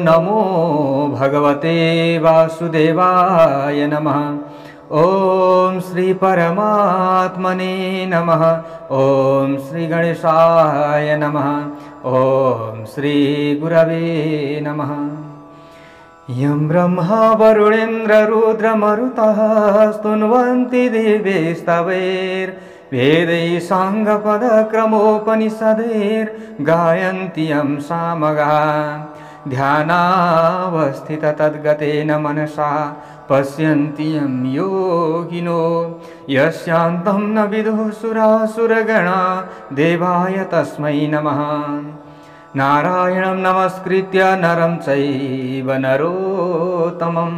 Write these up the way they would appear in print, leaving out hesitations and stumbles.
नमो भगवते वासुदेवाय नमः। ओम श्री परमात्मने नमः। ओम श्री गणेशाय नमः। ओम श्री गुरवे नमः। यं ब्रह्मा वरुणेन्द्र रुद्रमरुतः स्तुन्वन्ति दिव्यैस्तवैर्वेदैः साङ्गपदक्रमोपनिषदैर्गायन्ति यं सामगान् ध्यानावस्थित तद्गतेन मनसा पश्यन्ति यं योगिनो यस्यान्तं न विदुः सुरासुरगणा देवाय तस्मै नमः। नारायणं नमस्कृत्य नरं चैव नरोत्तमं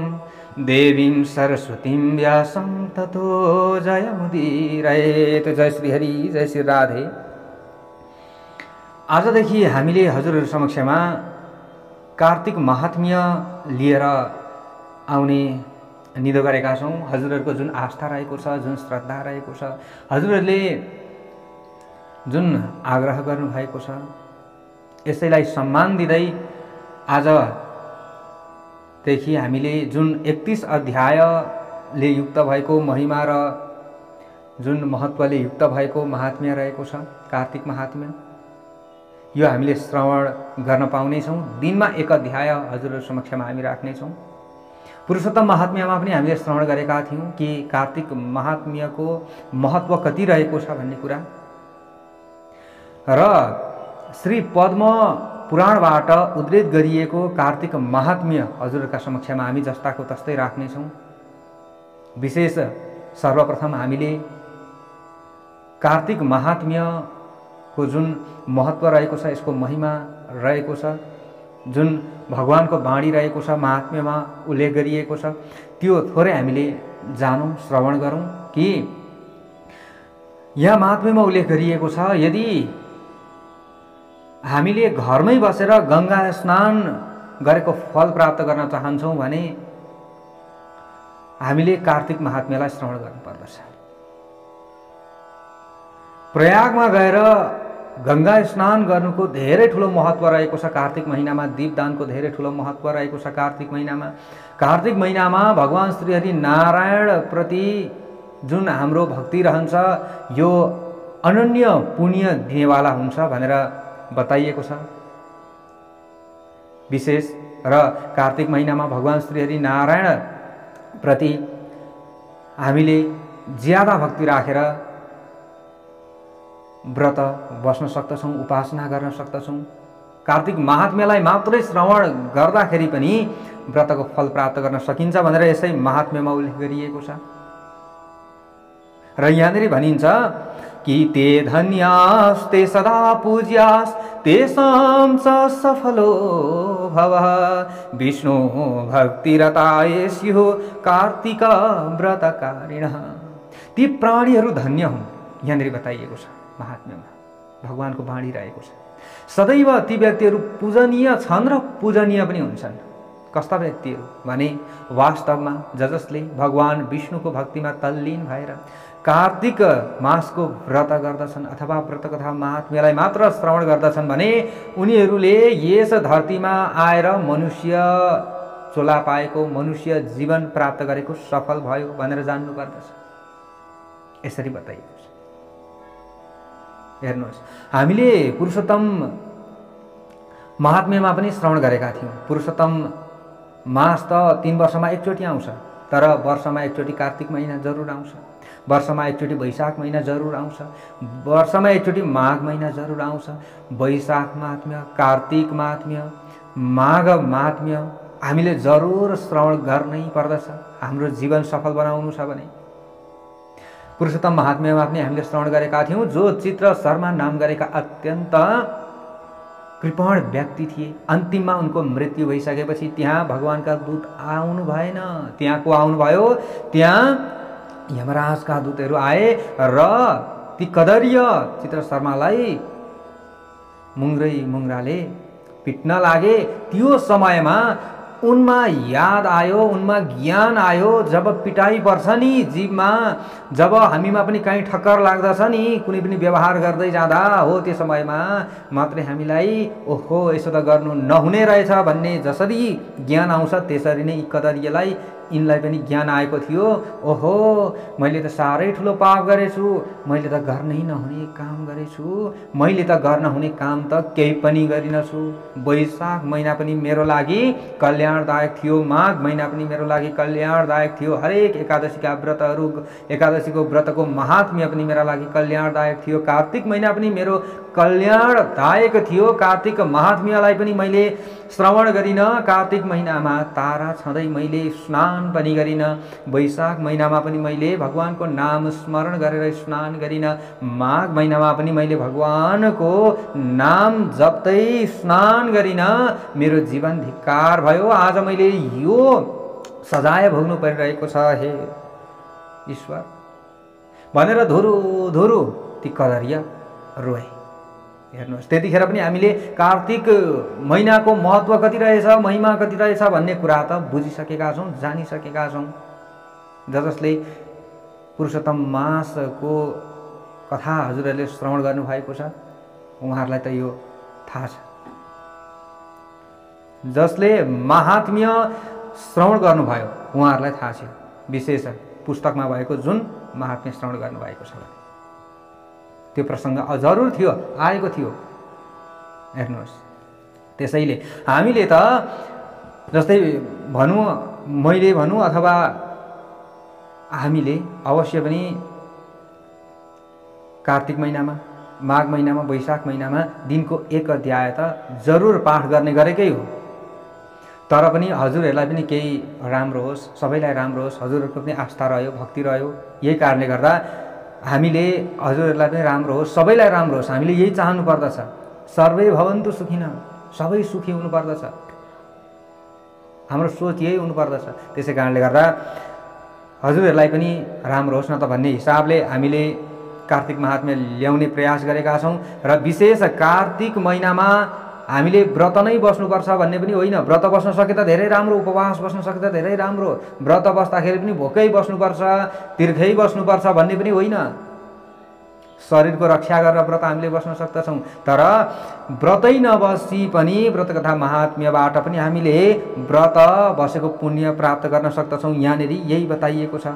देवीं सरस्वतीं व्यासं ततो जयमुदीरयेत्। जय श्री हरि, जय श्री राधे। आजदेखि हामीले हजुरहरु समक्षमा कार्तिक महात्म्य लिएर आउने निधो गरेका छौं। हजुरहरुको जुन आस्था रहेको छ, जुन श्रद्धा रहेको छ, हजुरहरुले जुन आग्रह गर्नु भएको छ, यसैलाई सम्मान दिँदै आजदेखि हामीले जुन 31 अध्यायले युक्त भएको महिमा र जुन महत्त्वले युक्त भएको महात्म्य रहेको छ कार्तिक महात्म्य, यो हामीले श्रवण गर्न पाउने छौं। दिनमा एक अध्याय हजुरहरु समक्षमा हामी राख्ने छौं। पुरुषोत्तम महात्म्यमा पनि हामीले श्रवण गरेका थियौं कि कार्तिक महात्म्यको महत्त्व कति रहेको छ भन्ने कुरा र श्री पद्म पुराणबाट उद्धृत गरिएको कार्तिक महात्म्य हजुरहरुका समक्षमा हामी जस्ताको तस्तै राख्ने छौं। विशेष सर्वप्रथम हामीले कार्तिक महात्म्यको जुन महत्त्व रहेको छ, यसको महिमा रहेको छ, जुन भगवानको वाणी रहेको छ, महात्म्यमा उल्लेख गरिएको छ, त्यो थोरै हामीले जानौं, श्रवण गरौं कि यहाँ महात्म्यमा उल्लेख गरिएको छ यदि हामीले घरमै बसेर गंगा स्नान गरेको फल प्राप्त गर्न चाहन्छौं भने हामीले कार्तिक महात्म्यलाई श्रवण गर्नुपर्दछ। प्रयागमा गएर गंगा स्नान गर्नुको धेरै ठूलो महत्त्व रहेको छ। कार्तिक महिनामा दीपदानको धेरै ठूलो महत्त्व रहेको छ। कार्तिक महिनामा भगवान श्री हरि नारायण प्रति जुन हाम्रो भक्ति रहन्छ यो अनन्य पुण्य दिनेवाला हुन्छ भनेर बताइएको छ। विशेष र कार्तिक महिनामा भगवान श्री हरि नारायण प्रति हामीले ज्यादा भक्ति राखेर व्रत बस्न सक्दछौं, उपासना गर्न सक्दछौं। कार्तिक महात्म्यलाई मात्रै श्रवण गर्दाखेरि पनि व्रतको फल प्राप्त गर्न सकिन्छ भनेर यसै महात्म्यमा उल्लेख गरिएको छ। र यहाँनेरि भनिन्छ कि ते धन्यास्ते सदा पूज्यास् तेषां च सफलो भवः विष्णु भक्तिरताये स्युः कार्तिक व्रतकारिणः। ती प्राणीहरू धन्य हुन्, यहाँनेरि बताइएको छ महात्म्यमा, भगवानको वाणी रहेको छ। सदैव ती व्यक्तिहरू पूजनीय छन् र पूजनीय पनि हुन्छन्। कस्ता व्यक्तिहरू भने वास्तवमा जसले भगवान विष्णुको भक्तिमा तल्लीन भएर कार्तिक मासको व्रत गर्दछन् अथवा व्रत कथा महात्म्यलाई मात्र श्रवण गर्दछन् भने उनीहरूले यस धरतीमा आएर मनुष्य चोला पाएको, मनुष्य जीवन प्राप्त गरेको सफल भयो भनेर जान्नु पर्दछ। यसरी बताइएको छ। हेर्नुहोस्, हामीले पुरुषोत्तम महात्म्यमा पनि श्रवण गरेका थियौं। पुरुषोत्तम मास त 3 वर्षमा एकचोटि आउँछ, तर वर्षमा एकचोटि कार्तिक महिना जरुर आउँछ, वर्षमा एकचोटि वैशाख महिना जरुर आउँछ, वर्षमा एकचोटि माघ महिना जरुर आउँछ। वैशाख महात्म्य, कार्तिक महात्म्य, माघ महात्म्य हामीले जरुर श्रवण गर्नै पर्दछ हाम्रो जीवन सफल बनाउनु छ भने। पुरुषोत्तम महात्म्यमा पनि हामीले श्रवण गरेका थियौं। जो चित्र शर्मा नाम गरेका अत्यन्त कृपण व्यक्ति थिए, अन्तिममा उनको मृत्यु भइसकेपछि त्यहाँ भगवानका दूत आउनु भएन, त्यहाँ को आउनुभयो, त्यहाँ यमराजका दूतहरू आए र ती कदर्य चित्र शर्मालाई मुङ्ग्राले पिट्न लागे। त्यो समयमा उनमा याद आयो, उनमा ज्ञान आयो जब पिटाइ पर्छ नि जीवमा, जब हामीमा पनि कहीँ ठक्कर लाग्दछ नि कुनै पनि व्यवहार गर्दै जाँदा, हो त्यो समयमा मात्रै हामीलाई ओहो यसो त गर्नु नहुने रहेछ भन्ने जसरी ज्ञान आउँछ त्यसरी नै कदरियालाई यिनलाई पनि ज्ञान आएको थियो। ओहो मैले त साह्रै ठुलो पाप गरेछु, मैले त गर्नै नहुने काम गरेछु, मैले त गर्न हुने काम त केही पनि गरिनछु। वैशाख महिना पनि मेरो लागि कल्याणदायक थियो, माघ महिना पनि मेरो लागि कल्याणदायक थियो, हरेक एकादशीका व्रतहरू, एकादशीको व्रतको महात्म्य पनि मेरा लागि कल्याणदायक थियो, कार्तिक महिना पनि मेरो कल्याणदायक थियो, कार्तिक महात्म्यलाई पनि मैले श्रवण गरिन, कार्तिक महिनामा तारा छँदै मैले स्नान पनि गरिन, वैशाख महिनामा पनि मैले भगवानको नाम स्मरण गरेर स्नान गरिन, माघ महिनामा पनि मैले भगवानको नाम जप्दै स्नान गरिन, मेरो जीवन धिक्कार भयो, आज मैले यो सजाय भोग्नु परिरहेको छ हे ईश्वर भनेर धुरु धुरु ती कदरिया रोए। हेर्नुहोस् त्यतिखेर पनि हामीले कार्तिक महिनाको महत्त्व कति रहेछ, महिमा कति रहेछ भन्ने कुरा त बुझिसकेका छौँ, जानिसकेका छौँ। जसले पुरुषोत्तम मासको कथा हजुरहरूले श्रवण गर्नुभएको छ उहाँहरूलाई त यो थाहा छ। जसले महात्म्य श्रवण गर्नुभयो उहाँहरूलाई थाहा छ, विशेष पुस्तकमा भएको जुन महात्म्य श्रवण गर्नुभएको छ त्यो प्रसङ्ग जरुर थियो, आएको थियो। हेर्नुहोस् त्यसैले हामीले त जस्तै भनौँ, मैले भनौँ अथवा हामीले अवश्य पनि कार्तिक महिनामा, माघ महिनामा, वैशाख महिनामा दिनको एक अध्याय त जरुर पाठ गर्ने गरेकै हो। तर पनि हजुरहरूलाई पनि केही राम्रो होस्, सबैलाई राम्रो होस्, हजुरहरूको पनि आस्था रह्यो, भक्ति रह्यो, यही कारणले गर्दा हामीले हजुरहरूलाई पनि राम्रो होस्, सबैलाई राम्रो होस्, हामीले यही चाहनु पर्दछ। सर्वे भवन्तु सुखिनः, सबै सुखी हुनुपर्दछ, हाम्रो सोच यही हुनुपर्दछ। त्यसै कारणले गर्दा हजुरहरूलाई पनि राम्रो होस् न त भन्ने हिसाबले हामीले कार्तिक महात्म्य ल्याउने प्रयास गरेका छौँ। र विशेष कार्तिक महिनामा हामीले व्रत नै बस्नुपर्छ भन्ने पनि होइन, व्रत बस्न सके त धेरै राम्रो, उपवास बस्न सके त धेरै राम्रो, व्रत बस्दाखेरि पनि भोकै बस्नुपर्छ, तिर्खै बस्नुपर्छ भन्ने पनि होइन। शरीरको रक्षा गरेर व्रत हामीले बस्न सक्दछौँ, तर व्रतै नबसी पनि व्रत कथा महात्म्यबाट पनि हामीले व्रत बसेको पुण्य प्राप्त गर्न सक्दछौँ। यहाँनिर यही बताइएको छ,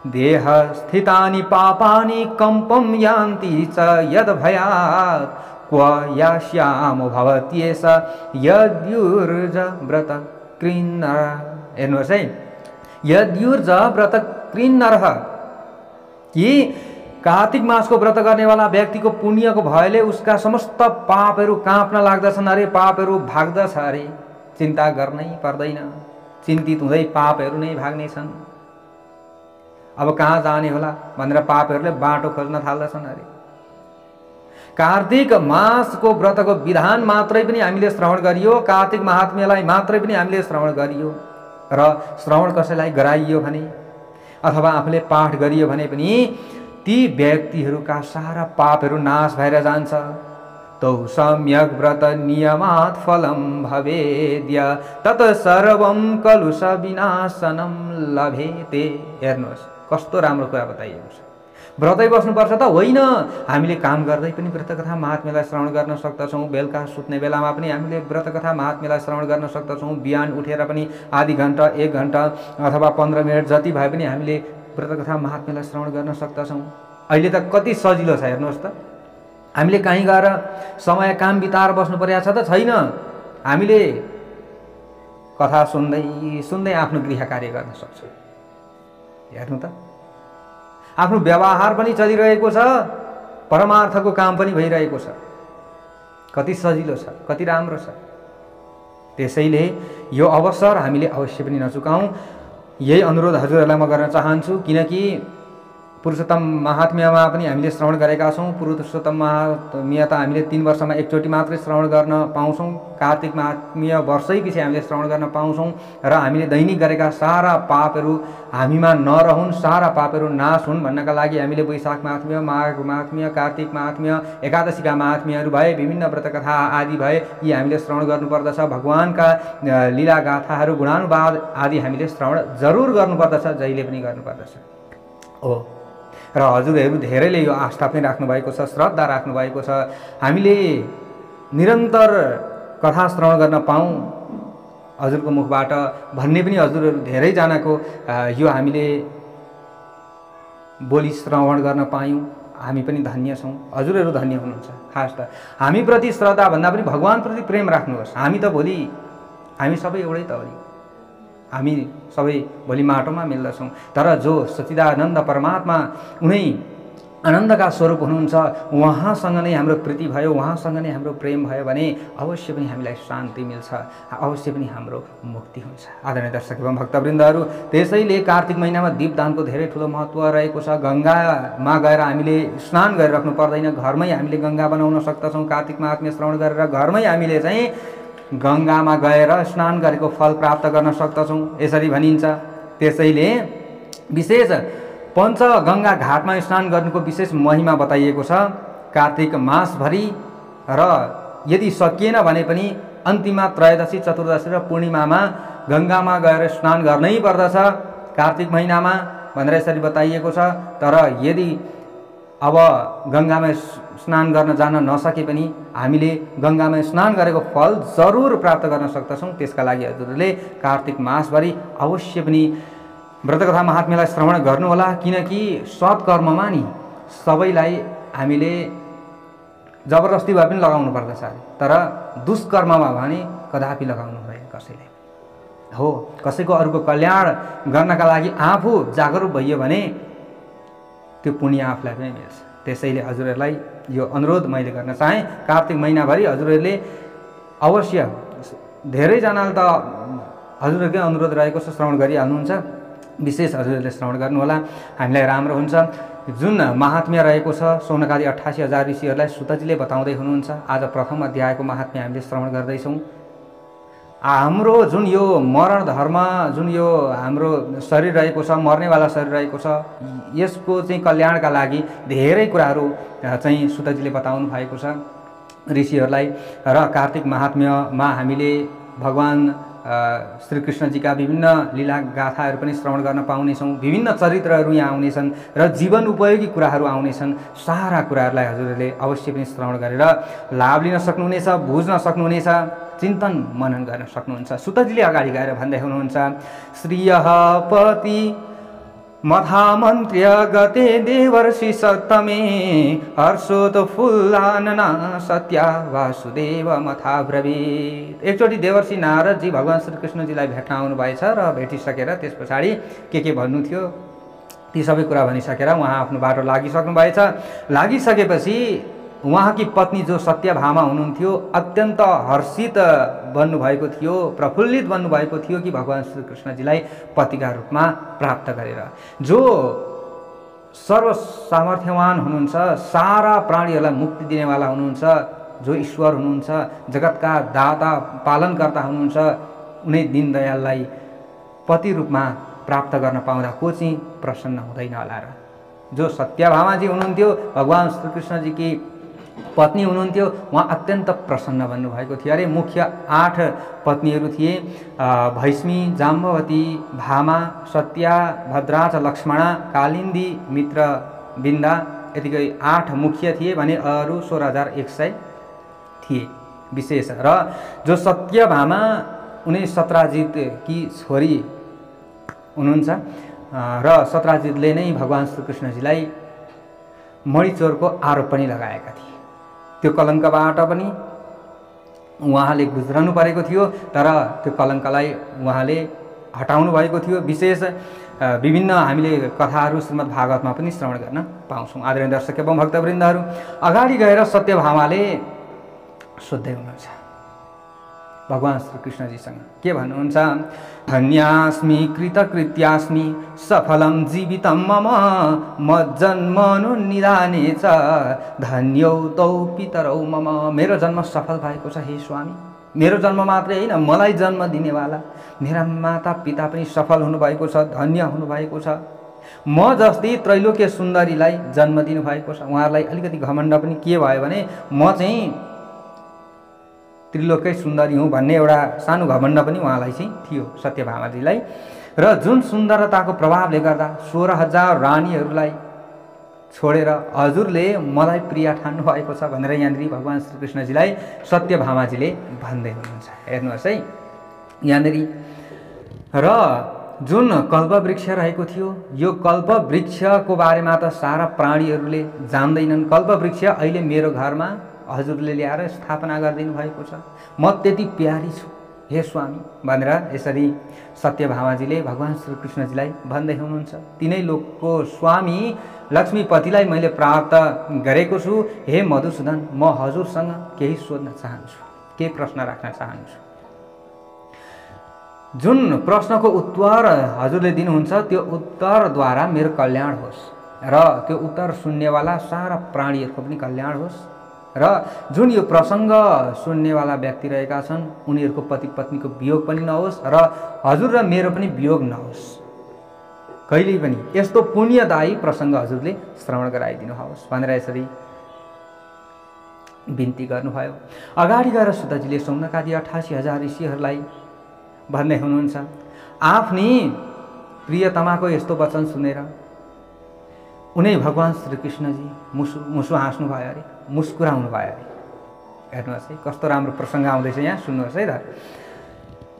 देह स्थितानि पापानि कम्पम यान्ति च यद भयात् क्व यास्यामो भवत्येष यद्युर्ज व्रत कृन्नर। हेर्नुहोस् है, यद्युर्ज व्रत कृन्नर कि कार्तिक मासको व्रत गर्नेवाला व्यक्तिको पुण्यको भयले उसका समस्त पापहरू काँप्न लाग्दछन् अरे, पापहरू भाग्दछ अरे, चिन्ता गर्नै पर्दैन, चिन्तित हुँदै पापहरू नै भाग्नेछन्। अब कहाँ जाने होला भनेर पापहरूले बाटो खोज्न थाल्दछन् अरे। कार्तिक मासको व्रतको विधान मात्रै पनि हामीले श्रवण गरियो, कार्तिक महात्म्यलाई मात्रै पनि हामीले श्रवण गरियो, र श्रवण कसैलाई गराइयो भने अथवा आफूले पाठ गरियो भने पनि ती व्यक्तिहरूका सारा पापहरू नाश भएर जान्छ। तौ सम्यक व्रत नियमात् फलम भवेद्य तत् सर्वं कलुष विनाशनम लभेते। हेर्नुहोस् कस्तो राम्रो कुरा बताइएको छ। व्रतै बस्नुपर्छ त होइन, हामीले काम गर्दै पनि व्रत कथा महात्म्यलाई श्रवण गर्न सक्दछौँ, बेलुका सुत्ने बेलामा पनि हामीले व्रत कथा महात्म्यलाई श्रवण गर्न सक्दछौँ, बिहान उठेर पनि आधी घन्टा, 1 घन्टा अथवा 15 मिनट जति भए पनि हामीले व्रत कथा महात्म्यलाई श्रवण गर्न सक्दछौँ। अहिले त कति सजिलो छ हेर्नुहोस् त, हामीले कहीँ गएर समय काम बिताएर बस्नु परेको छ त छैन, हामीले कथा सुन्दै सुन्दै आफ्नो गृह कार्य गर्न सक्छौँ। हेर्नु त, आफ्नो व्यवहार पनि चलिरहेको छ, परमार्थको काम पनि भइरहेको छ, कति सजिलो छ, कति राम्रो छ। त्यसैले यो अवसर हामीले अवश्य पनि नचुकाऊँ, यही अनुरोध हजुरहरूलाई म गर्न चाहन्छु। किनकि पुरुषोत्तम महात्म्यमा पनि हामीले श्रवण गरेका छौँ। पुरुषोत्तम महात्म्य त हामीले 3 वर्षमा एकचोटि मात्रै श्रवण गर्न पाउँछौँ। कार्तिक महात्म्य वर्षैपछि हामीले श्रवण गर्न पाउँछौँ र हामीले दैनिक गरेका सारा पापहरू हामीमा नरहुन्, सारा पापहरू नाश हुन् भन्नका लागि हामीले वैशाख महात्म्य, माघ महात्म्य, कार्तिक महात्म्य, एकादशीका महात्म्यहरू भए, विभिन्न व्रतकथा आदि भए, यी हामीले श्रवण गर्नुपर्दछ। भगवानका लीला गाथाहरू, गुणानुवाद आदि हामीले श्रवण जरुर गर्नुपर्दछ, जहिले पनि गर्नुपर्दछ हो। र हजुरहरू धेरैले यो आस्था पनि राख्नुभएको छ, श्रद्धा राख्नुभएको छ। हामीले निरन्तर कथा श्रवण गर्न पाऊँ हजुरको मुखबाट भन्ने पनि हजुरहरू धेरैजनाको यो हामीले बोली श्रवण गर्न पायौँ, हामी पनि धन्य छौँ। हजुरहरू धन्य हुनुहुन्छ। खास त हामीप्रति श्रद्धा भन्दा पनि भगवानप्रति प्रेम राख्नुहोस्। हामी त भोलि हामी सबै एउटै त हो नि, हामी सबै भोलि माटोमा मिल्दछौँ। तर जो सच्चिदानन्द परमात्मा उनै आनन्दका स्वरूप हुनुहुन्छ, उहाँसँग नै हाम्रो प्रीति भयो, उहाँसँग नै हाम्रो प्रेम भयो भने अवश्य पनि हामीलाई शान्ति मिल्छ, अवश्य पनि हाम्रो मुक्ति हुन्छ। आदरणीय दर्शक एवं भक्तवृन्दहरू, त्यसैले कार्तिक महिनामा दीपदानको धेरै ठुलो महत्त्व रहेको छ। गङ्गामा गएर हामीले स्नान गरिराख्नु पर्दैन, घरमै हामीले गङ्गा बनाउन सक्दछौँ। कार्तिक महात्म्य श्रवण गरेर घरमै हामीले चाहिँ गङ्गामा गएर स्नान गरेको फल प्राप्त गर्न सक्दछौँ, यसरी भनिन्छ। त्यसैले विशेष पञ्चगङ्गा घाटमा स्नान गर्नुको विशेष महिमा बताइएको छ कार्तिक मासभरि। र यदि सकिएन भने पनि अन्तिममा त्रयोदशी, चतुर्दशी र पूर्णिमामा गङ्गामा गएर स्नान गर्नै पर्दछ कार्तिक महिनामा भनेर यसरी बताइएको छ। तर यदि अब गङ्गामा स्नान गर्न जान नसके पनि हामीले गङ्गामा स्नान गरेको फल जरुर प्राप्त गर्न सक्दछौँ। त्यसका लागि हजुरहरूले कार्तिक मासभरि अवश्य पनि व्रतकथा महात्म्यलाई श्रवण गर्नुहोला, किनकि सत्कर्ममा नि सबैलाई हामीले जबरजस्ती भए पनि लगाउनु पर्दछ, तर दुष्कर्ममा भने कदापि लगाउनु हुँदैन कसैले हो। कसैको अरूको कल्याण गर्नका लागि आफू जागरुक भइयो भने त्यो पुण्य आफूलाई पनि मिल्छ। त्यसैले हजुरहरूलाई यो अनुरोध मैले गर्न चाहेँ, कार्तिक महिनाभरि हजुरहरूले अवश्य, धेरैजनाले त हजुरहरूकै अनुरोध रहेको छ श्रवण गरिहाल्नुहुन्छ, विशेष हजुरहरूले श्रवण गर्नुहोला, हामीलाई राम्रो हुन्छ। जुन महात्म्य रहेको छ सौनकादि 88,000 ऋषिहरूलाई सुतजीले बताउँदै हुनुहुन्छ। आज प्रथम अध्यायको महात्म्य हामीले श्रवण गर्दैछौँ। हाम्रो जुन यो मरण धर्म, जुन यो हाम्रो शरीर रहेको छ, मर्नेवाला शरीर रहेको छ, यसको चाहिँ कल्याणका लागि धेरै कुराहरू चाहिँ सुतजीले बताउनु भएको छ ऋषिहरूलाई। र कार्तिक महात्म्यमा हामीले भगवान श्रीकृष्णजीका विभिन्न लीला गाथाहरू पनि श्रवण गर्न पाउनेछौँ। विभिन्न चरित्रहरू यहाँ आउनेछन् र जीवन उपयोगी कुराहरू आउनेछन्। सारा कुराहरूलाई हजुरहरूले अवश्य पनि श्रवण गरेर लाभ लिन सक्नुहुनेछ, बुझ्न सक्नुहुनेछ, चिन्तन मनन गर्न सक्नुहुन्छ। सुतजीले अगाडि गएर भन्दै हुनुहुन्छ, श्रियः पति मथामन्त्र्य गते देवर्षि सप्तमे हर्षोत फुल्लानना सत्या वासुदेव मथा ब्रवीत। एकचोटि देवर्षि नारदजी भगवान श्रीकृष्णजीलाई भेट्न आउनु भएछ र भेटिसकेर त्यस पछाडि के भन्नु थियो ती सबै कुरा भनिसकेर उहाँ आफ्नो बाटो लागिसक्नु भएछ। लागिसकेपछि उहाँकी पत्नी जो सत्यभामा हुनुहुन्थ्यो अत्यन्त हर्षित बन्नुभएको थियो, प्रफुल्लित बन्नुभएको थियो कि भगवान श्रीकृष्णजीलाई पतिका रूपमा प्राप्त गरेर। जो सर्वसामर्थ्यवान हुनुहुन्छ, सारा प्राणीहरूलाई मुक्ति दिनेवाला हुनुहुन्छ, जो ईश्वर हुनुहुन्छ, जगतका दाता पालनकर्ता हुनुहुन्छ, उनी दीनदयाललाई पति रूपमा प्राप्त गर्न पाउँदा को चाहिँ प्रसन्न हुँदैन होला र। जो सत्यभामाजी हुनुहुन्थ्यो, भगवान श्रीकृष्णजीकी पत्नी हुनुहुन्थ्यो, उहाँ अत्यन्त प्रसन्न बन्नुभएको थियो। अरे मुख्य 8 पत्नीहरू थिए, भैष्मी, जाम्बवती, भामा, सत्या, भद्रा च लक्ष्मणा, कालिन्दी, मित्र, बिन्दा, यतिकै 8 मुख्य थिए भने अरू 16,100 थिए विशेष। र जो सत्यभामा उनी सत्राजितकी छोरी हुनुहुन्छ र सत्राजितले नै भगवान श्रीकृष्णजीलाई मणिचोरको आरोप पनि लगाएका थिए। त्यो कलङ्कबाट पनि उहाँले गुज्रनु परेको थियो, तर त्यो कलङ्कलाई उहाँले हटाउनु भएको थियो। विशेष विभिन्न हामीले कथाहरू श्रीमद् भागवतमा पनि श्रवण गर्न पाउँछौँ। आदरणीय दर्शक एवं भक्तवृन्दहरू, अगाडि गएर सत्यभामाले सोध्दै हुनुहुन्छ, भगवान श्रीकृष्णजीसँग के भन्नुहुन्छ, धन्यास्मि कृतकृत्यास्मि सफलं जीवितं मम मज्जन्मनुनिधाने च धन्यौ तौ पितरौ मम। मेरो जन्म सफल भएको छ हे स्वामी। मेरो जन्म मात्रै होइन, मलाई जन्म दिनेवाला मेरा माता पिता पनि सफल हुनुभएको छ, धन्य हुनुभएको छ। म जस्तै त्रैलोक्य सुन्दरीलाई जन्म दिनुभएको छ। उहाँहरूलाई अलिकति घमण्ड पनि के भयो भने म चाहिँ त्रिलोकै सुन्दरी हुँ भन्ने एउटा सानो घमण्ड पनि उहाँलाई चाहिँ थियो सत्यभामाजीलाई। र जुन सुन्दरताको प्रभावले गर्दा 16,000 रानीहरूलाई छोडेर हजुरले मलाई प्रिय ठान्नु भएको छ भनेर यहाँनिर भगवान श्रीकृष्णजीलाई सत्यभामाजीले भन्दै हुनुहुन्छ। हेर्नुहोस् है यहाँनिर। र जुन कल्पवृक्ष रहेको थियो, यो कल्पवृक्षको बारेमा त सारा प्राणीहरूले जान्दैनन्। कल्पवृक्ष अहिले मेरो घरमा हजुरले ल्याएर स्थापना गरिदिनु भएको छ। म त्यति प्यारी छु हे स्वामी भनेर यसरी सत्यभामाजीले भगवान श्रीकृष्णजीलाई भन्दै हुनुहुन्छ। तिनै लोकको स्वामी लक्ष्मीपतिलाई मैले प्राप्त गरेको छु। हे मधुसूदन, म हजुरसँग केही सोध्न चाहन्छु, केही प्रश्न राख्न चाहन्छु। जुन प्रश्नको उत्तर हजुरले दिनुहुन्छ त्यो उत्तरद्वारा मेरो कल्याण होस् र त्यो उत्तर सुन्नेवाला सारा प्राणीहरूको पनि कल्याण होस् र जुन यो प्रसङ्ग सुन्नेवाला व्यक्ति रहेका छन् उनीहरूको पति पत्नीको वियोग पनि नहोस् र हजुर र मेरो पनि वियोग नहोस्। कहिल्यै पनि यस्तो पुण्यदायी प्रसङ्ग हजुरले श्रवण गराइदिनु होस् भनेर यसरी बिन्ती गर्नुभयो। अगाडि गएर सुतजीले सौनकादि 88,000 ऋषिहरूलाई भन्दै हुनुहुन्छ। आफ्नी प्रियतमाको यस्तो वचन सुनेर उनै भगवान श्रीकृष्णजी मुसु हाँस्नु भयो अरे, मुस्कुराउनु भयो अरे। हेर्नुहोस् है कस्तो राम्रो प्रसङ्ग आउँदैछ यहाँ, सुन्नुहोस् है त।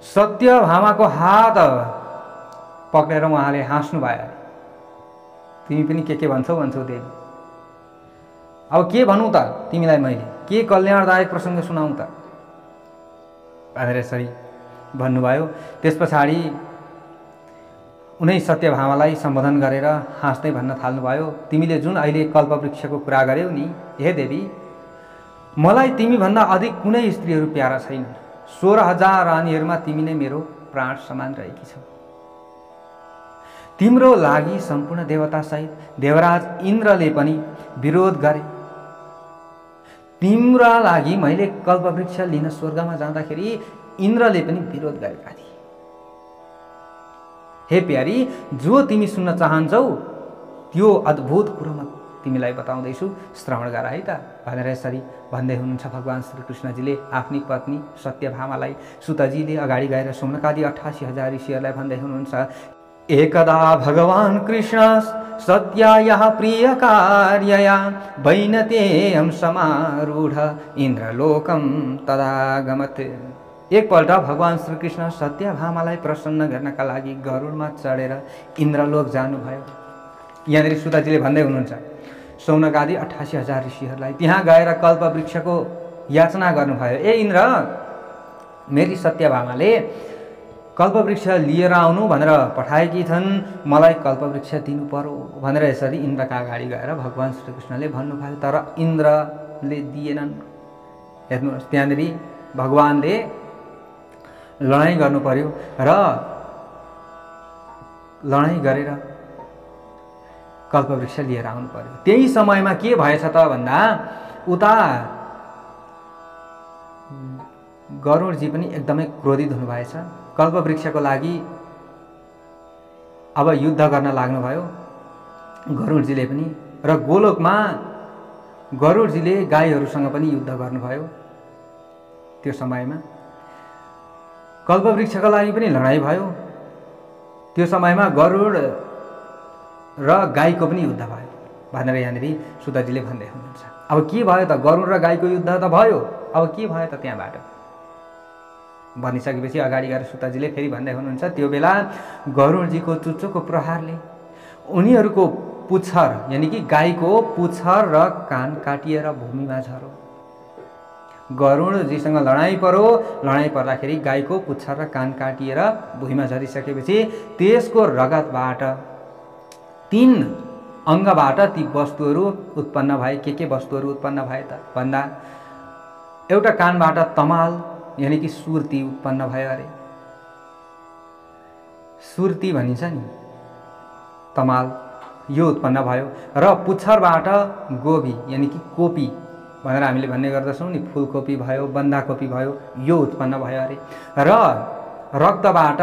सत्यभामाको हात पक्रेर उहाँले हाँस्नु भयो अरे। तिमी पनि के भन्छौ देवी, अब के भनौँ त तिमीलाई, मैले के कल्याणदायक प्रसङ्ग सुनाउँ त भनेर यसरी भन्नुभयो। त्यस पछाडि उनै सत्यभामालाई सम्बोधन गरेर हाँस्दै भन्न थाल्नुभयो, तिमीले जुन अहिले कल्पवृक्षको कुरा गर्यौ नि, हे देवी, मलाई तिमीभन्दा अधिक कुनै स्त्रीहरू प्यारा छैनन्। 16,000 रानीहरूमा तिमी नै मेरो प्राण समान रहेकी छौ। तिम्रो लागि सम्पूर्ण देवतासहित देवराज इन्द्रले पनि विरोध गरे। तिम्रा लागि मैले कल्पवृक्ष लिन स्वर्गमा जाँदाखेरि इन्द्रले पनि विरोध गरेका थिए। हे प्यारी, जो तिमी सुन्न चाहन्छौ त्यो अद्भुत कुरो म तिमीलाई बताउँदैछु, श्रवण गर है त भनेर यसरी भन्दै हुनुहुन्छ भगवान श्रीकृष्णजीले आफ्नी पत्नी सत्यभामालाई। सुतजीले अगाडि गएर सौनकादि 88,000 ऋषिहरूलाई भन्दै हुनुहुन्छ। एकदा भगवान कृष्ण सत्यायाः प्रिय कार्यया वैनतेयं समारूढ इन्द्रलोकं तदागमत्। एकपल्ट भगवान श्रीकृष्ण सत्यभामालाई प्रसन्न गर्नका लागि गरुडमा चढेर इन्द्रलोक जानुभयो। यहाँनिर सुतजीले भन्दै हुनुहुन्छ सौनकादि 88,000 ऋषिहरूलाई त्यहाँ गएर कल्पवृक्षको याचना गर्नुभयो। ए इन्द्र, मेरी सत्यभामाले कल्पवृक्ष लिएर आउनु भनेर पठाएकी छन्, मलाई कल्पवृक्ष दिनु पर्यो भनेर यसरी इन्द्रका अगाडि गएर भगवान श्रीकृष्णले भन्नुभयो। तर इन्द्रले दिएनन्। हेर्नुहोस् त्यहाँनिर भगवानले लडाइँ गर्नु पर्यो र लडाइँ गरेर कल्पवृक्ष लिएर आउनु पर्यो। त्यही समयमा के भएछ त भन्दा उता गरुडजी पनि एकदमै क्रोधित हुनुभएछ। कल्पवृक्षको लागि अब युद्ध गर्न लाग्नुभयो गरुडजीले पनि। र गोलोकमा गरुडजीले गाईहरूसँग पनि युद्ध गर्नुभयो। त्यो समयमा कल्पवृक्षका लागि पनि लडाइँ भयो। त्यो समयमा गरुड र गाईको पनि युद्ध भयो भनेर यहाँनिर सुतजीले भन्दै हुनुहुन्छ। अब के भयो त, गरुड र गाईको युद्ध त भयो, अब के भयो त त्यहाँबाट भनिसकेपछि अगाडि गएर सुतजीले फेरि भन्दै हुनुहुन्छ। त्यो बेला गरुडजीको चुच्चोको प्रहारले उनीहरूको पुच्छर यानि कि गाईको पुच्छर र कान काटिएर भूमिमा झर्यो। गरुडजीसँग लडाइँ पर्यो। लडाइँ पर्दाखेरि गाईको पुच्छर र कान काटिएर भुइँमा झरिसकेपछि त्यसको रगतबाट 3 अङ्गबाट ती वस्तुहरू उत्पन्न भए। के वस्तुहरू उत्पन्न भए त भन्दा एउटा कानबाट तमाल, यानि कि सुर्ती उत्पन्न भयो अरे। सुर्ती भनिन्छ नि तमाल, यो उत्पन्न भयो। र पुच्छरबाट गोभी यानि कि कोपी भनेर हामीले भन्ने गर्दछौँ नि, फुलकोपी भयो, बन्दाकोपी भयो, यो उत्पन्न भयो अरे। र रक्तबाट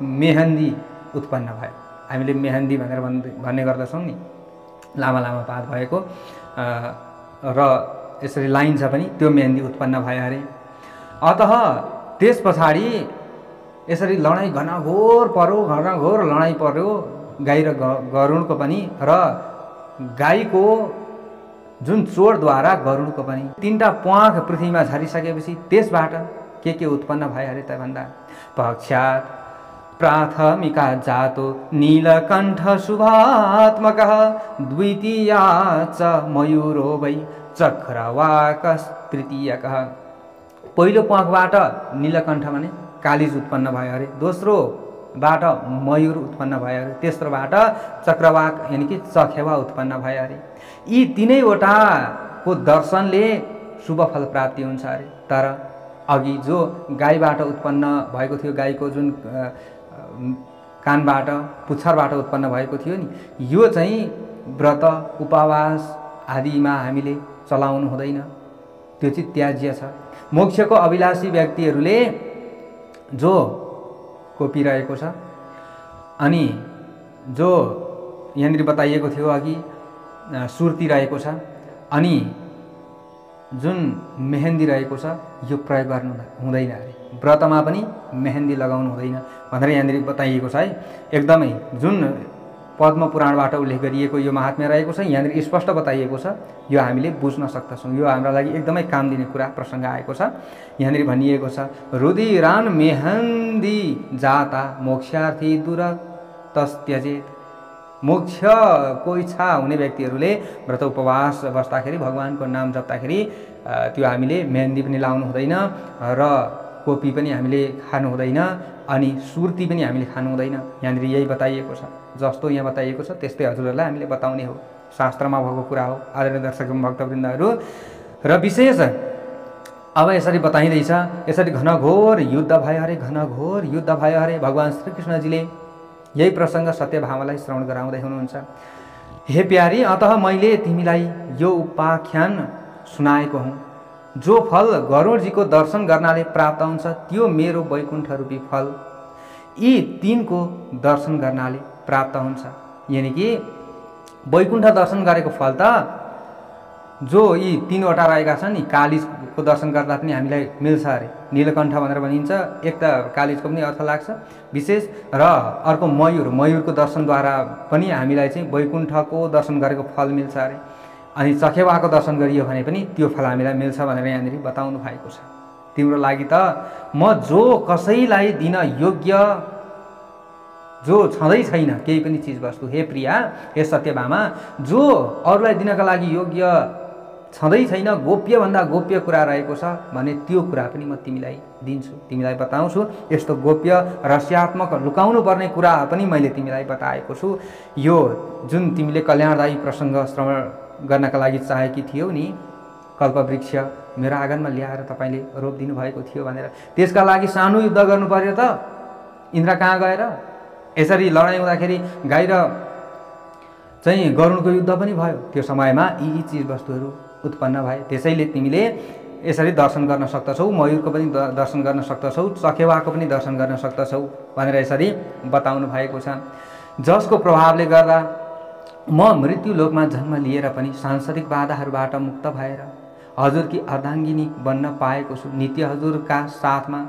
मेहन्दी उत्पन्न भयो। हामीले मेहन्दी भनेर भन्ने गर्दछौँ नि, लामा लामा पात भएको र यसरी लाइन्छ पनि, त्यो मेहन्दी उत्पन्न भयो अरे। अतः त्यस पछाडि यसरी लडाइँ घनघोर पर्यो, घनघोर लडाइँ पर्यो गाई र गरुडको पनि, र गाईको जुन चोटद्वारा गरुडको पनि। तीनटा प्वाख पृथ्वीमा झरिसकेपछि त्यसबाट के उत्पन्न भयो अरे त भन्दा, पश्चात् प्राथमिका जातो नीलकण्ठ शुभात्मकः, द्वितीया च मयूरो वै चक्रवाकस् तृतीयकः। पहिलो प्वाखबाट नीलकण्ठ भने कालिज उत्पन्न भयो अरे, दोस्रोबाट मयूर उत्पन्न भयो अरे, तेस्रोबाट चक्रवाक यानि कि चखेवा उत्पन्न भयो अरे। यी तीनैवटाको दर्शनले शुभ फल प्राप्ति हुन्छ अरे। तर अघि जो गाईबाट उत्पन्न भएको थियो, गाईको जुन कानबाट पुच्छरबाट उत्पन्न भएको थियो नि, यो चाहिँ व्रत उपवास आदिमा हामीले चलाउनु हुँदैन, त्यो चाहिँ त्याज्य छ। मोक्षको अभिलाषी व्यक्तिहरूले जो कोपिरहेको छ, अनि जो यहाँनिर बताइएको थियो अघि सुर्ती रहेको छ, अनि जुन मेहन्दी रहेको छ, यो प्रयोग गर्नु हुँदैन अरे। व्रतमा पनि मेहन्दी लगाउनु हुँदैन भनेर यहाँनिर बताइएको छ है। एकदमै जुन पद्म पुराणबाट उल्लेख गरिएको यो महात्म्य रहेको छ, यहाँनिर स्पष्ट बताइएको छ, यो हामीले बुझ्न सक्दछौँ। यो हाम्रो लागि एकदमै काम दिने कुरा प्रसङ्ग आएको छ। यहाँनिर भनिएको छ, रुधिरान मेहन्दी जाता मोक्षार्थी दूर तस्त्यजेत। मोक्षको इच्छा हुने व्यक्तिहरूले व्रत उपवास बस्दाखेरि, भगवानको नाम जप्दाखेरि त्यो हामीले मेहन्दी पनि लाउनु हुँदैन, र कोपी पनि हामीले खानु हुँदैन, अनि सुर्ती पनि हामीले खानु हुँदैन। यहाँनिर यही बताइएको छ। जस्तो यहाँ बताइएको छ त्यस्तै हजुरहरूलाई हामीले बताउने हो, शास्त्रमा भएको कुरा हो आदरणीय दर्शक भक्तवृन्दहरू। र विशेष अब यसरी बताइँदैछ, यसरी घनघोर युद्ध भयो अरे, घनघोर युद्ध भयो अरे। भगवान् श्रीकृष्णजीले यही प्रसङ्ग सत्यभामालाई श्रवण गराउँदै हुनुहुन्छ। हे प्यारी, अतः मैले तिमीलाई यो उपाख्यान सुनाएको हुँ। जो फल गरुडजीको दर्शन गर्नाले प्राप्त हुन्छ त्यो मेरो वैकुण्ठ रूपी फल यी तीनको दर्शन गर्नाले प्राप्त हुन्छ। यानि कि वैकुण्ठ दर्शन गरेको फल त जो यी तीनवटा रहेका छन् नि, कालिजको दर्शन गर्दा पनि हामीलाई मिल्छ अरे। नीलकण्ठ भनेर भनिन्छ, एक त कालिजको पनि अर्थ लाग्छ विशेष, र अर्को मयूरको दर्शनद्वारा पनि हामीलाई चाहिँ वैकुण्ठको दर्शन गरेको फल मिल्छ अरे। अनि चखेवाको दर्शन गरियो भने पनि त्यो फल हामीलाई मिल्छ भनेर यहाँनिर बताउनु भएको छ। तिम्रो लागि त म जो कसैलाई दिन योग्य जो छँदै छैन केही पनि चिजवस्तु, हे प्रिया, हे सत्यभामा, जो अरूलाई दिनका लागि योग्य छँदै छैन, गोप्यभन्दा गोप्य कुरा रहेको छ भने त्यो कुरा पनि म तिमीलाई दिन्छु, तिमीलाई बताउँछु। यस्तो गोप्य रहस्यात्मक लुकाउनु पर्ने कुरा पनि मैले तिमीलाई बताएको छु। यो जुन तिमीले कल्याणदायी प्रसङ्ग श्रवण गर्नका लागि चाहेकी थियौ नि, कल्पवृक्ष मेरो आँगनमा ल्याएर तपाईँले रोपिदिनु भएको थियो भनेर, त्यसका लागि सानो युद्ध गर्नु पर्यो त इन्द्र कहाँ गएर। यसरी लडाइँ हुँदाखेरि गाई र चाहिँ गरुडको युद्ध पनि भयो, त्यो समयमा यी चिजवस्तुहरू उत्पन्न भए। त्यसैले तिमीले यसरी दर्शन गर्न सक्दछौ, मयूरको पनि दर्शन गर्न सक्दछौ, चखेवाको पनि दर्शन गर्न सक्दछौ भनेर यसरी बताउनु भएको छ। जसको प्रभावले गर्दा म मृत्युलोकमा जन्म लिएर पनि सांसारिक बाधाहरूबाट मुक्त भएर हजुरकी अर्धाङ्गिनी बन्न पाएको छु। नित्य हजुरका साथमा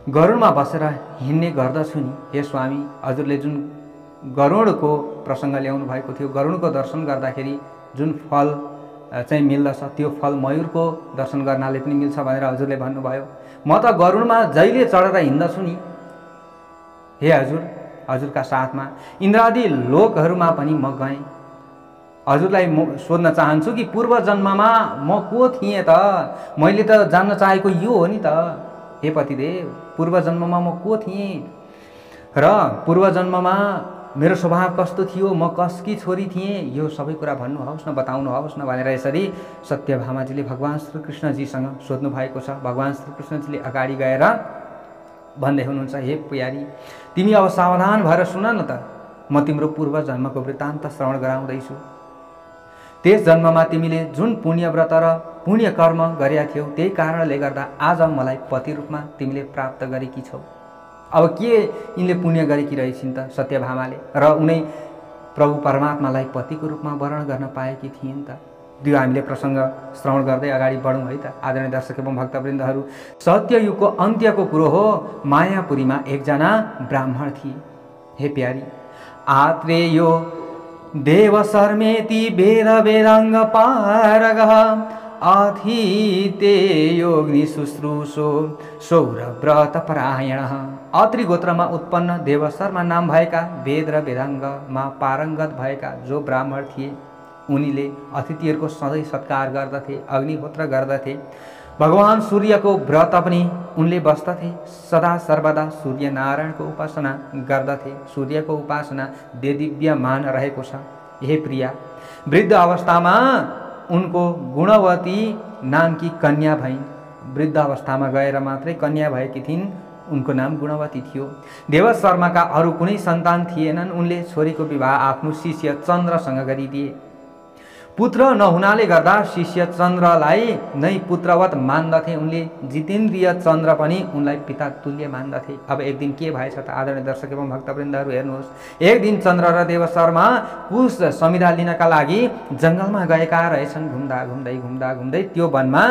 गरुडमा बसेर हिँड्ने गर्दछु नि। हे स्वामी, हजुरले जुन गरुडको प्रसङ्ग ल्याउनु भएको थियो, गरुडको दर्शन गर्दाखेरि जुन फल चाहिँ मिल्दछ त्यो फल मयूरको दर्शन गर्नाले पनि मिल्छ भनेर हजुरले भन्नुभयो। म त गरुडमा जहिले चढेर हिँड्दछु नि हे हजुर, हजुरका साथमा इन्द्रादि लोकहरूमा पनि म गएँ। हजुरलाई म सोध्न चाहन्छु कि पूर्व जन्ममा म को थिएँ त? मैले त जान्न चाहेको यो हो नि त हे पतिदेव, पूर्व जन्ममा म को थिएँ र पूर्व जन्ममा मेरो स्वभाव कस्तो थियो, म कसकी छोरी थिएँ, यो सबै कुरा भन्नुहोस् न, बताउनुहोस् न भनेर यसरी सत्यभामाजीले भगवान् श्रीकृष्णजीसँग सोध्नु भएको छ। भगवान् श्रीकृष्णजीले अगाडि गएर भन्दै हुनुहुन्छ, हे प्यारी, तिमी अब सावधान भएर सुन न त, म तिम्रो पूर्व जन्मको वृत्तान्त श्रवण गराउँदैछु। त्यस जन्ममा तिमीले जुन पुण्य व्रत र पुण्य कर्म गरेका थियौ, त्यही कारणले गर्दा आज मलाई पति रूपमा तिमीले प्राप्त गरेकी छौ। अब के यिनले पुण्य गरेकी रहेछिन् त सत्यभामाले, र उनै प्रभु परमात्मालाई पतिको रूपमा वर्ण गर्न पाएकी थिइन् त। त्यो हामीले प्रसङ्ग श्रवण गर्दै अगाडि बढौँ है त। आदरणीय दर्शक एवं भक्तवृन्दहरू, सत्ययुगको अन्त्यको कुरो हो। मायापुरीमा एकजना ब्राह्मण थिए। हे प्यारी, आत्रेयो देवशर्मेति वेद वेदाङ्ग पारगः अथितेयोग्नि शुश्रूषो सौरव्रत परायणः। अत्रि गोत्रमा उत्पन्न देवशर्मा नाम भएका वेद र वेदाङ्गमा पारङ्गत भएका जो ब्राह्मण थिए, उनीले अतिथिहरूको सधैँ सत्कार गर्दथे, अग्निहोत्र गर्दथे। भगवान सूर्यको व्रत पनि उनले बस्दथे। सदा सर्वदा सूर्यनारायणको उपासना गर्दथे। सूर्यको उपासना देदीप्यमान रहेको छ। हे प्रिया, वृद्ध अवस्थामा उनको गुणवती नामकी कन्या भइन्। वृद्ध अवस्थामा गएर मात्रै कन्या भएकी थिइन्। उनको नाम गुणवती थियो। देवशर्माका अरू कुनै सन्तान थिएनन्। उनले छोरीको विवाह आफ्नो शिष्य चन्द्रसँग गरिदिए। पुत्र नहुनाले गर्दा शिष्य चन्द्रलाई नै पुत्रवत मान्दथे। उनले जितेन्द्रिय चन्द्र पनि उनलाई पिता तुल्य मान्दथे। अब एक दिन के भएछ त आदरणीय दर्शक एवं भक्तवृन्दहरू, हेर्नुहोस्। एक दिन चन्द्र र देवशर्मा कुश समिधा लिनका लागि जङ्गलमा गएका रहेछन्। घुम्दा घुम्दै घुम्दा घुम्दै त्यो वनमा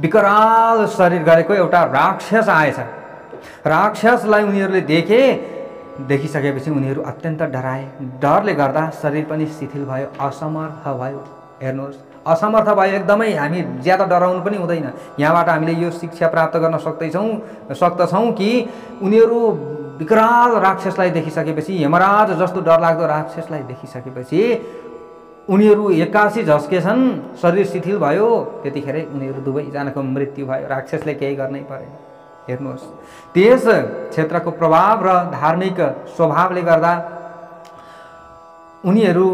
विकराल शरीर गरेको एउटा राक्षस आएछ। राक्षसलाई उनीहरूले देखिसकेपछि उनीहरू अत्यन्त डराए। डरले गर्दा शरीर पनि शिथिल भयो, असमर्थ भयो। हेर्नुहोस्, असमर्थ भयो एकदमै। हामी ज्यादा डराउनु पनि हुँदैन। यहाँबाट हामीले यो शिक्षा प्राप्त गर्न सक्दछौँ कि उनीहरू विकराल राक्षसलाई देखिसकेपछि, यमराज जस्तो डरलाग्दो राक्षसलाई देखिसकेपछि उनीहरू एक्कासी झस्केछन्, शरीर शिथिल भयो। त्यतिखेरै उनीहरू दुवैजनाको मृत्यु भयो। राक्षसले केही गर्नै परेन। हेर्नुहोस्, त्यस क्षेत्रको प्रभाव र धार्मिक स्वभावले गर्दा उनीहरू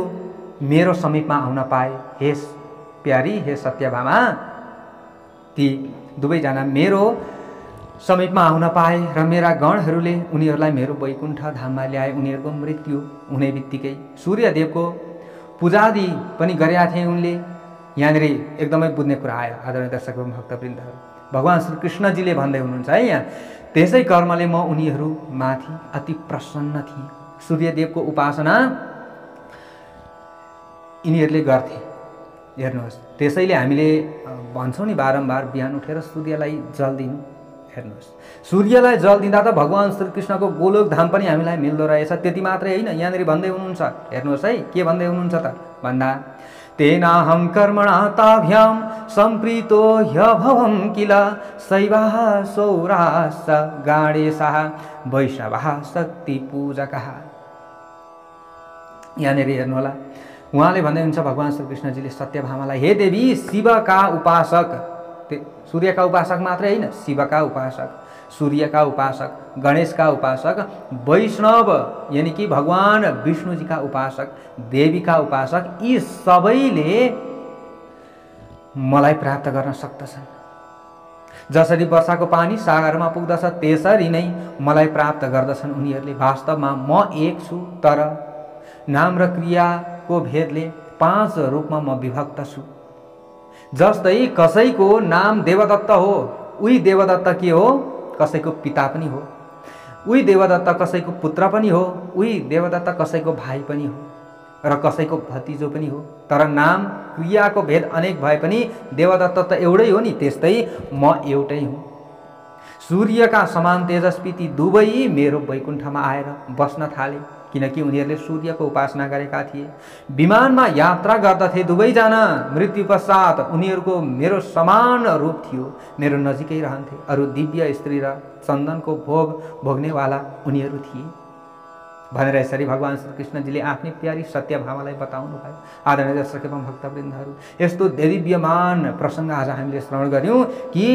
मेरो समीपमा आउन पाए। हे प्यारी, हे सत्यभामा, ती दुवैजना मेरो समीपमा आउन पाए र मेरा गणहरूले उनीहरूलाई मेरो वैकुण्ठ धाममा ल्याए। उनीहरूको मृत्यु हुने बित्तिकै सूर्यदेवको पूजादि पनि गरेका थिए उनले। यहाँनिर एकदमै बुझ्ने कुरा आयो आदरणीय दर्शक एवं भक्तवृन्दहरू। भगवान् श्री कृष्णजीले भन्दै हुनुहुन्छ है यहाँ, त्यसै कर्मले म उनीहरू माथि अति प्रसन्न थिएँ। सूर्यदेवको उपासना यिनीहरूले गर्थे। हेर्नुहोस्, त्यसैले हामीले भन्छौँ नि बारम्बार, बिहान उठेर सूर्यलाई जल दिनु। हेर्नुहोस्, सूर्यलाई जल दिँदा त भगवान् श्रीकृष्णको गोलोक धाम पनि हामीलाई मिल्दो रहेछ। त्यति मात्रै होइन, यहाँनिर भन्दै हुनुहुन्छ। हेर्नुहोस् है, के भन्दै हुनुहुन्छ त भन्दा, तेनाहं कर्मणा ताभ्यां सम्प्रीतो ह्यभवं किल शैवाः सौराश्च गाणेशाः वैष्णवाः शक्तिपूजकाः। यहाँनिर हेर्नु होला, उहाँले भन्दै हुन्छ भगवान् श्रीकृष्णजीले सत्यभामालाई, हे देवी, शिवका उपासक, सूर्यका उपासक मात्रै होइन, शिवका उपासक, सूर्यका उपासक, गणेशका उपासक, वैष्णव यानी कि भगवान विष्णुजीका उपासक, देवीका उपासक, यी सबैले मलाई प्राप्त गर्न सक्दछन्। जसरी वर्षाको पानी सागरमा पुग्दछ त्यसरी नै मलाई प्राप्त गर्दछन् उनीहरूले। वास्तवमा म एक छु, तर नाम र क्रियाको भेदले 5 रूपमा म विभक्त छु। जस्तै कसैको नाम देवदत्त हो, उही देवदत्त के हो, कसैको पिता पनि हो। उही देवदत्त कसैको पुत्र पनि हो, उही देवदत्त कसैको भाइ पनि हो र कसैको भतिजो पनि हो। तर नाम क्रियाको भेद अनेक भए पनि देवदत्त त एउटै हो नि। त्यस्तै म एउटै हुँ। सूर्यका समान तेजस्वी ती दुवै मेरो वैकुण्ठमा आएर बस्न थाले, किनकि उनीहरूले सूर्यको उपासना गरेका थिए। विमानमा यात्रा गर्दथे दुवैजना। मृत्यु पश्चात उनीहरूको मेरो समान रूप थियो, मेरो नजिकै रहन्थे। अरू दिव्य स्त्री र चन्दनको भोग भोग्नेवाला उनीहरू थिए भनेर यसरी भगवान् श्रीकृष्णजीले आफ्नै प्यारी सत्यभामालाई बताउनु भयो। आदरणीय दर्शक एवं भक्तवृन्दहरू, यस्तो दिव्यमान प्रसङ्ग आज हामीले श्रवण गर्यौँ कि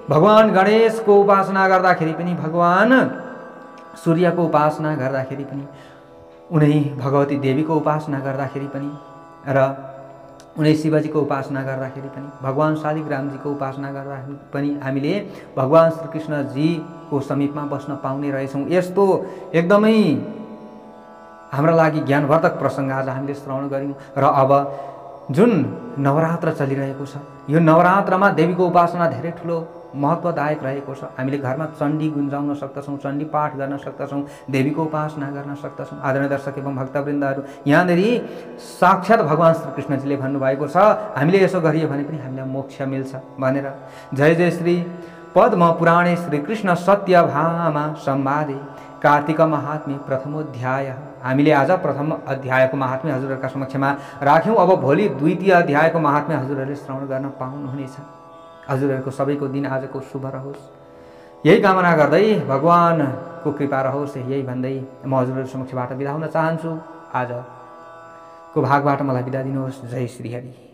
भगवान् गणेशको उपासना गर्दाखेरि पनि, भगवान् सूर्यको उपासना गर्दाखेरि पनि उनै भगवती देवीको उपासना गर्दाखेरि पनि र उनै शिवजीको उपासना गर्दाखेरि पनि भगवान शालिग्रामजीको उपासना गर्दाखेरि पनि हामीले भगवान श्रीकृष्णजीको समीपमा बस्न पाउने रहेछौँ। यस्तो एकदमै हाम्रा लागि ज्ञानवर्धक प्रसङ्ग आज हामीले श्रवण गऱ्यौँ। र अब जुन नवरात्र चलिरहेको छ, यो नवरात्रमा देवीको उपासना धेरै ठुलो महत्त्वदायक रहेको छ। हामीले घरमा चण्डी गुन्जाउन सक्दछौँ, चण्डी पाठ गर्न सक्दछौँ, देवीको उपासना गर्न सक्दछौँ। आदरणीय दर्शक एवं भक्तवृन्दहरू, यहाँनिर साक्षात् भगवान श्रीकृष्णजीले भन्नुभएको छ हामीले यसो गरियो भने पनि हामीलाई मोक्ष मिल्छ भनेर। जय जय श्री पद्म पुराणे श्रीकृष्ण सत्यभामा संवादे कार्तिक महात्म्य प्रथमोध्याय। हामीले आज प्रथम अध्यायको महात्म्य हजुरहरूका समक्षमा राख्यौँ। अब भोलि द्वितीय अध्यायको महात्म्य हजुरहरूले श्रवण गर्न पाउनुहुनेछ। हजुरहरूको सबैको दिन आजको शुभ रहोस्, यही कामना गर्दै भगवानको कृपा रहोस्, यही भन्दै म हजुरहरू समक्षबाट बिदा हुन चाहन्छु। आजको भागबाट मलाई बिदा दिनुहोस्। जय श्री हरि।